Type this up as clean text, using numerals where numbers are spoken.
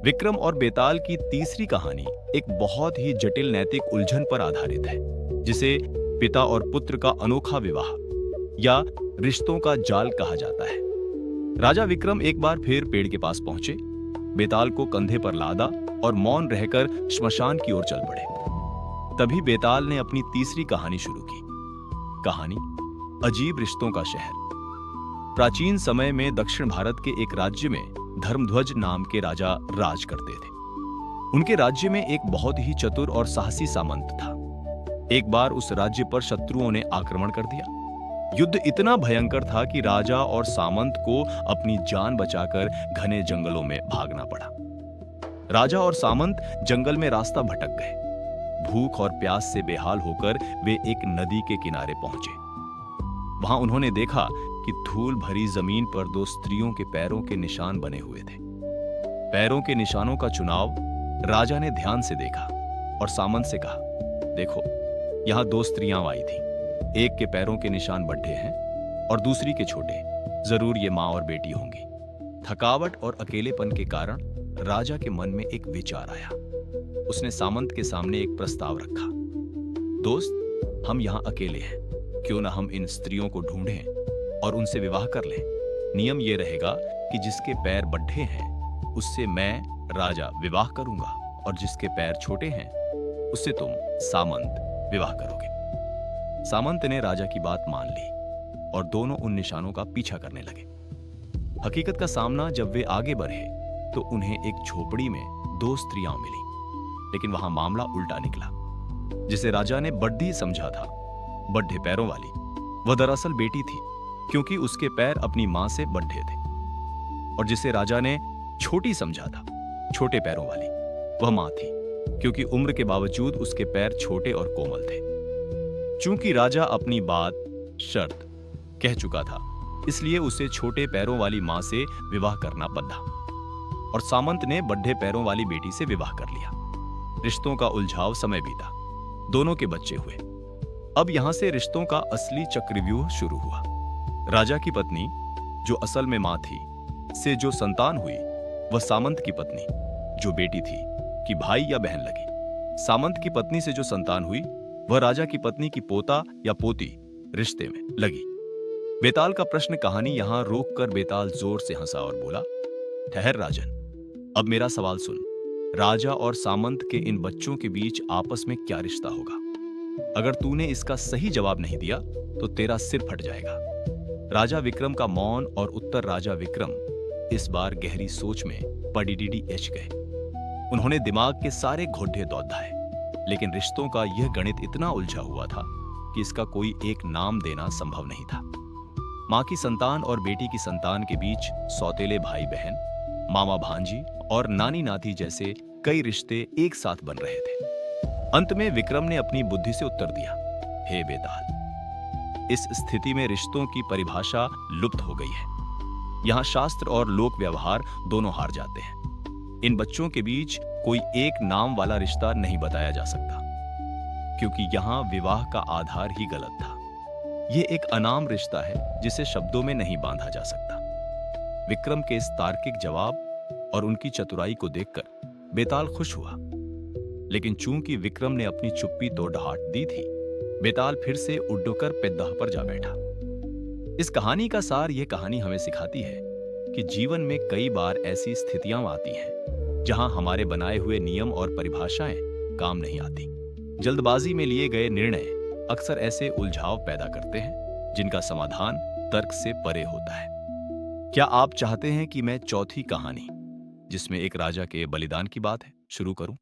विक्रम और बेताल की तीसरी कहानी एक बहुत ही जटिल नैतिक उलझन पर आधारित है, जिसे पिता और पुत्र का अनोखा विवाह या रिश्तों का जाल कहा जाता है। राजा विक्रम एक बार फिर पेड़ के पास पहुंचे, बेताल को कंधे पर लादा और मौन रहकर श्मशान की ओर चल पड़े। तभी बेताल ने अपनी तीसरी कहानी शुरू की। कहानी अजीब रिश्तों का शहर। प्राचीन समय में दक्षिण भारत के एक राज्य में धर्मध्वज नाम के राजा राज करते थे। उनके राज्य में एक बहुत ही चतुर और साहसी सामंत था। एक बार उस राज्य पर शत्रुओं ने आक्रमण कर दिया। युद्ध इतना भयंकर था कि राजा और सामंत को अपनी जान बचाकर घने जंगलों में भागना पड़ा। राजा और सामंत जंगल में रास्ता भटक गए। भूख और प्यास से बेहाल होकर वे एक नदी के किनारे पहुंचे। वहां उन्होंने देखा कि धूल भरी जमीन पर दो स्त्रियों के पैरों के निशान बने हुए थे। पैरों के निशानों का चुनाव राजा ने ध्यान से देखा और सामंत से कहा, देखो, यहां दो स्त्रियां आई थीं। एक के पैरों के निशान बड्ढे हैं और दूसरी के छोटे। जरूर ये मां और बेटी होंगी। थकावट और अकेलेपन के कारण राजा के मन में एक विचार आया। उसने सामंत के सामने एक प्रस्ताव रखा, दोस्त, हम यहां अकेले हैं, क्यों ना हम इन स्त्रियों को ढूंढें और उनसे विवाह कर लें। नियम यह रहेगा कि जिसके पैर बड्ढे हैं उससे मैं राजा विवाह करूंगा और जिसके पैर छोटे हैं उससे तुम सामंत विवाह करोगे। सामंत ने राजा की बात मान ली और दोनों उन निशानों का पीछा करने लगे। हकीकत का सामना जब वे आगे बढ़े तो उन्हें एक झोपड़ी में दो स्त्रियां मिली, लेकिन वहां मामला उल्टा निकला। जिसे राजा ने बड्ढी समझा था, बड्ढे पैरों वाली, वह दरअसल बेटी थी, क्योंकि उसके पैर अपनी मां से बड्ढे थे। और जिसे राजा ने छोटी समझा था, छोटे पैरों वाली, वह मां थी, क्योंकि उम्र के बावजूद उसके पैर छोटे और कोमल थे। चूंकि राजा अपनी बात शर्त कह चुका था, इसलिए उसे छोटे पैरों वाली मां से विवाह करना पड़ा और सामंत ने बड्ढे पैरों वाली बेटी से विवाह कर लिया। रिश्तों का उलझाव समय बीता, दोनों के बच्चे हुए। अब यहां से रिश्तों का असली चक्रव्यूह शुरू हुआ। राजा की पत्नी, जो असल में मां थी, से जो संतान हुई वह सामंत की पत्नी, जो बेटी थी, कि भाई या बहन लगी। सामंत की पत्नी से जो संतान हुई वह राजा की पत्नी की पोता या पोती रिश्ते में लगी। बेताल का प्रश्न कहानी यहां रोककर बेताल जोर से हंसा और बोला, ठहर राजन, अब मेरा सवाल सुन। राजा और सामंत के इन बच्चों के बीच आपस में क्या रिश्ता होगा? अगर तूने इसका सही जवाब नहीं दिया तो तेरा सिर फट जाएगा। राजा विक्रम का मौन और उत्तर राजा विक्रम इस बार गहरी सोच में पड़ीडीडी गए। उन्होंने दिमाग के सारे घोड़े दौड़ाए, लेकिन रिश्तों का यह गणित इतना उलझा हुआ था कि इसका कोई एक नाम देना संभव नहीं था। मां की संतान और बेटी की संतान के बीच सौतेले भाई बहन, मामा भांजी और नानी नाती जैसे कई रिश्ते एक साथ बन रहे थे। अंत में विक्रम ने अपनी बुद्धि से उत्तर दिया, हे बेताल, इस स्थिति में रिश्तों की परिभाषा लुप्त हो गई है। यहां शास्त्र और लोक व्यवहार दोनों हार जाते हैं। इन बच्चों के बीच कोई एक नाम वाला रिश्ता नहीं बताया जा सकता, क्योंकि यहां विवाह का आधार ही गलत था। यह एक अनाम रिश्ता है जिसे शब्दों में नहीं बांधा जा सकता। विक्रम के इस तार्किक जवाब और उनकी चतुराई को देखकर बेताल खुश हुआ, लेकिन चूंकि विक्रम ने अपनी चुप्पी तो ढाट दी थी, बेताल फिर से उड्डकर पेद्दाह पर जा बैठा। इस कहानी का सार यह कहानी हमें सिखाती है कि जीवन में कई बार ऐसी स्थितियां आती हैं जहां हमारे बनाए हुए नियम और परिभाषाएं काम नहीं आती। जल्दबाजी में लिए गए निर्णय अक्सर ऐसे उलझाव पैदा करते हैं जिनका समाधान तर्क से परे होता है। क्या आप चाहते हैं कि मैं चौथी कहानी, जिसमें एक राजा के बलिदान की बात है, शुरू करूं?